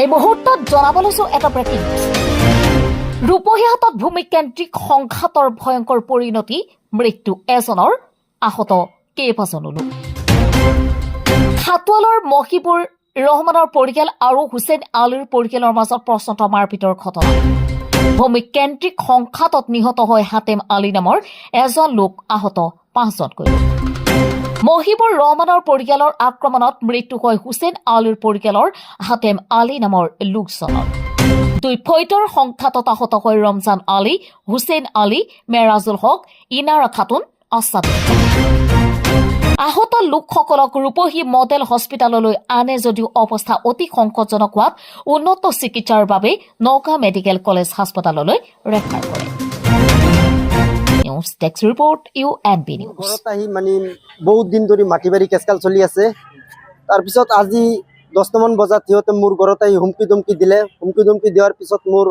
এই মুহূৰ্তত জনাব লৈছো এটা ব্ৰেকিং নিউজ। ৰূপহীহাটত ভূমিকেন্দ্ৰিক সংঘাতৰ ভয়ংকৰ পৰিণতি, মৃত্যু এজনৰ, আহত কেইবাজনো লোক। খাটোৱালৰ মহিবুৰ ৰহমানৰ পৰিয়াল আৰু হুছেইন আলীৰ পৰিয়ালৰ মাজত প্ৰচণ্ড মাৰপিটৰ ঘটনা। ভূমিকেন্দ্ৰিক সংঘাতত নিহত হয় হাতেম আলী নামৰ এজন লোক, আহত 5জনকৈ। মহিবুৰ ৰহমানৰ পৰিয়ালৰ আক্ৰমণত মৃত্যু হয় হুছেইন আলীৰ পৰিয়ালৰ হাতেম আলী নামৰ লোকজনৰ। দুই ফৈটৰ সংঘাতত আহত হয় ৰমজান আলী, হুছেইন আলী, মেৰাজুল হক, ইনাৰা খাতুন, আছাদ। আহত লোকসকলক ৰূপহী মডেল হস্পিটেললৈ আনে যদিও অৱস্থা অতি সংকটজনক হোৱাত উন্নত চিকিৎসাৰ বাবে নগাঁও মেডিকেল কলেজ হাস্পতাললৈ ৰেফাৰ কৰে। News desk report, UNB news. ঘৰত আহি মানে বহুত দিন ধৰি মাটি বাৰী কেচকাল চলি আছে। তাৰপিছত আজি 10টামান বজাত সিহঁতে মোৰ ঘৰত আহি হুমকি ধমকি দিলে। হুমকি ধমকি দিয়াৰ পিছত মোৰ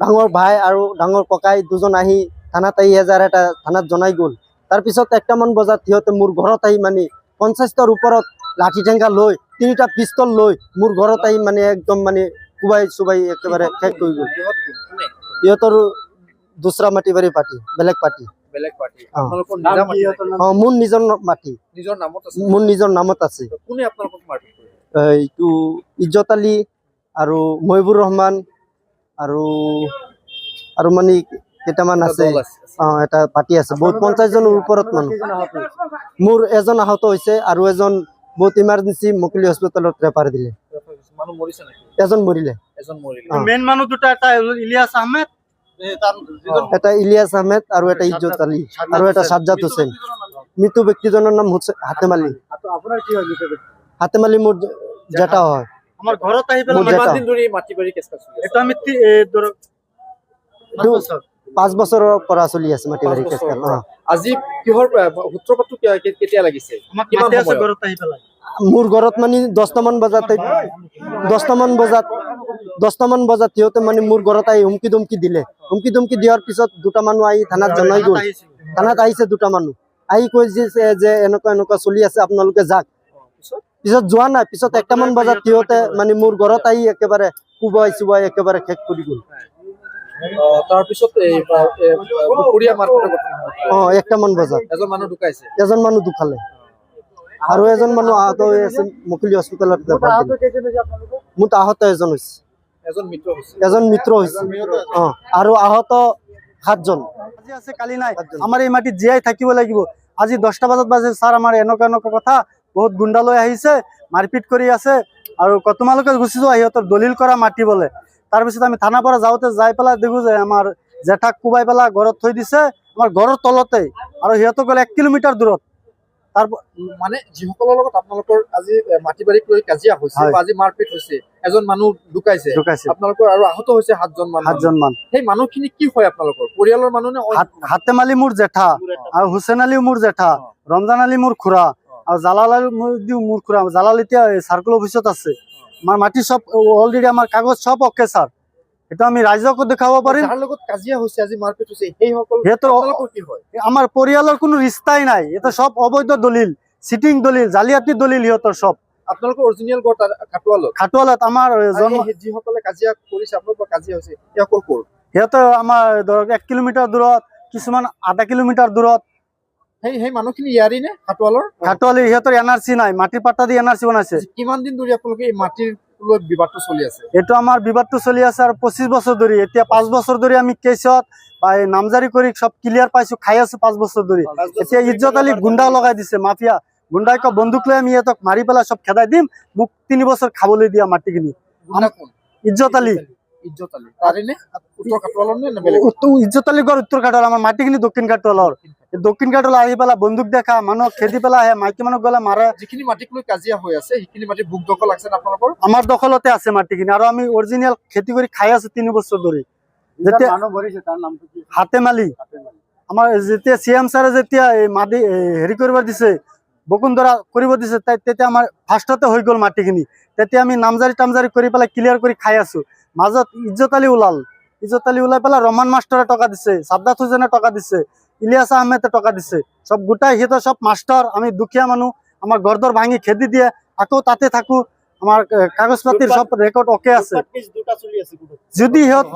ডাঙৰ ভাই আৰু ডাঙৰ ককাই দুজন আহি থানাত আহি এটা থানাত জনাই গ'ল। তাৰপিছত 1টামান বজাত সিহঁতে মোৰ ঘৰত আহি মানে 50টাৰ ওপৰত লাঠি ঠেংগা লৈ 3টা পিষ্টল লৈ মোৰ ঘৰত আহি মানে একদম মানে কুবাই চুবাই একেবাৰে শেষ কৰি গ'ল। সিহঁতৰ দুসৰা মাটি বাৰী পাৰ্টি, বেলেগ পাৰ্টি। মোৰ নিজৰ মাটি, মোৰ নিজৰ নামত আছে। এইটো ইজ্জত আলী আৰু মহিবুৰ ৰহমান আৰু মানে কেইটামান আছে। এটা পাৰ্টি আছে, বহুত 50জনৰ ওপৰত মানুহ। মোৰ এজন আহত হৈছে আৰু এজন বহুত ইমাৰ্জেঞ্চি মুকলি হস্পিটেলত ৰেফাৰ দিলে। এজন মৰিলে। মেইন মানুহ দুটা, এটা ইলিয়াছ আহমেদ, এটা ইলিয়াছ আহমেদ আৰু এটা ইজ্জত আলী আৰু এটা সাজ্জাদ হোসেন। মৃত ব্যক্তিজনৰ নাম হাতেম আলী। হাতেম আলী মোৰ জেঠা হয়। আমাৰ ঘৰত আহি পেলাই কিমান দিন ধৰি মাটি বাৰী কেছ চলি আছে? এটা আমি 5 বছৰৰ পৰা চলি আছে মাটি বাৰী কেছকাল। আজি কিহৰ সূত্ৰপাতটো কেতিয়া লাগিছে? কিমান সময় ঘৰত আহি পেলাই? মোৰ ঘৰত মানে 10টামান বজাত সিহঁতে মানে মোৰ ঘৰত আহি হুমকি ধমকি দিলে। হুমকি ধমকি দিয়াৰ পিছত 2টা মানুহ আহি থানাত জনাই গ'ল। থানাত আহিছে 2টা মানুহ আহি কৈছে যে এনেকুৱা চলি আছে, আপোনালোকে যাওক। পিছত যোৱা নাই। পিছত 1টামান বজাত সিহঁতে মানে মোৰ ঘৰত আহি একেবাৰে কুবাই চুবাই একেবাৰে শেষ কৰি গ'ল। তাৰপিছত 1টামান বজাত এজন মানুহ ঢুকালে আৰু এজন মানুহ আহত হৈ আছে মুকলি হস্পিটেলত। মোৰ আহত এজন হৈছে, এজন মিত্ৰ হৈছে আৰু আহত 7জন। আজি আছে কালি নাই। আমাৰ এই মাটি জীয়াই থাকিব লাগিব। আজি 10টা বজাত বাজে, ছাৰ আমাৰ এনেকুৱা কথা, বহুত গুণ্ডা লৈ আহিছে, মাৰপিট কৰি আছে আৰু তোমালোকে গুচি যোৱা, সিহঁতৰ দলিল কৰা মাটি বোলে। তাৰপিছত আমি থানাৰ পৰা যাই পেলাই দেখো যে আমাৰ জেঠাক কোবাই পেলাই ঘৰত থৈ দিছে, আমাৰ ঘৰৰ তলতে, আৰু সিহঁতক গ'লে 1 কিলোমিটাৰ দূৰত। তাৰ মানে যিসকলৰ লগত আপোনালোকৰ আজি মাটি বাৰীক লৈ কাজিয়া হৈছে, আজি মাৰপিট হৈছে, এজন মানুহ ঢুকাইছে, আপোনালোকৰ আৰু আহত হৈছে 7জন মান। সেই মানুহখিনি কি হয় আপোনালোকৰ পৰিয়ালৰ মানুহ নে? হাতেম আলী মোৰ জেঠা আৰু হুছেইন আলী মোৰ জেঠা, ৰমজান আলী মোৰ খুৰা আৰু জালাল আলী মোৰ খুৰা। জালাল এতিয়া চাৰ্কল অফিচত আছে। আমাৰ মাটি সব অলৰেডি, আমাৰ কাগজ সব অকে ছাৰ। এটা আমি ৰাইজকো দেখাব পাৰিম। যাৰ লগত কাজিয়া হৈছে, আজি মাৰপিট হৈছে, সেইসকল কি হয়? আমাৰ পৰিয়ালৰ কোনো ৰিস্তাই নাই। এটা সব অবৈধ দলিল, চিটিং দলিল, জালিয়াতি দলিল সিহঁতৰ সব। আপোনালোকৰ অৰিজিনেল ঘৰ খাটোৱালত। আমাৰ যিসকলে কাজিয়া কৰিছে, আপোনালোকৰ কাজিয়া হৈছে, সেইসকল ক'ৰ? সিহঁতে আমাৰ ধৰক 1 কিলোমিটাৰ দূৰত, কিছুমান আধা কিলোমিটাৰ দূৰত। সেই মানুহখিনি ইয়াৰি নে খাটোৱালৰ? খাটোৱালি। সিহঁতৰ NRC নাই, মাটিৰ পাট্টা দি NRC বনাইছে। কিমান দিন ধৰি আপোনালোকে এই মাটিৰ লৈ বিবাদটো চলি আছে? এইটো আমাৰ বিবাদটো চলি আছে আৰু 25 বছৰ ধৰি। এতিয়া 5 বছৰ ধৰি আমি কেছত নামজাৰি কৰি সব ক্লিয়াৰ পাইছো, খাই আছো 5 বছৰ ধৰি। এতিয়া ইজ্জত আলী গুণ্ডা লগাই দিছে, মাফিয়া গুণ্ডাই বন্দুক লৈ আমি ইহঁতক মাৰি পেলাই সব খেদাই দিম, মোক 3 বছৰ খাবলৈ দিয়া মাটিখিনি। ইজ্জত আলী। ইজ্জত আলী গড় উত্তৰ ঘাটৰ, আমাৰ মাটিখিনি দক্ষিণ ঘাটৰ। দক্ষিণ ঘাটলৈ আহি পেলাই বন্দুক দেখা, মানুহক খেদি পেলাই আহে, মাইকী মানুহ গ'লে মাৰে। যিখিনি মাটিক লৈ কাজিয়া হৈ আছে, সেইখিনি মাটি ভোগ দখল আছে আপোনালোকৰ? আমাৰ দখলতে আছে মাটিখিনি, আৰু আমি অৰিজিনেল খেতি কৰি খাই আছো 3 বছৰ ধৰি। যেতিয়া হাতেম আলী, আমাৰ যেতিয়া CM ছাৰে যেতিয়া মাটি হেৰি কৰিব দিছে, বসুন্ধৰা কৰিব দিছে, তেতিয়া আমাৰ ফাৰ্ষ্টতে হৈ গ'ল মাটিখিনি। তেতিয়া আমি নামজাৰি কৰি পেলাই ক্লিয়াৰ কৰি খাই আছো। মাজত ইজ্জত আলী ওলাই পেলাই ৰহমান মাষ্টৰে টকা দিছে, সাজ্জাদ হোসেনে টকা দিছে, ইলিয়াছ আহমেদে টকা দিছে। সব গোটাই সিহঁতৰ সব মাষ্টৰ, আমি দুখীয়া মানুহ। আমাৰ ঘৰ দৰ ভাঙি খেদি দিয়ে, আকৌ তাতে থাকো। আমাৰ কাগজ পাতিৰ চব ৰেকৰ্ড অকে আছে যদি সিহঁত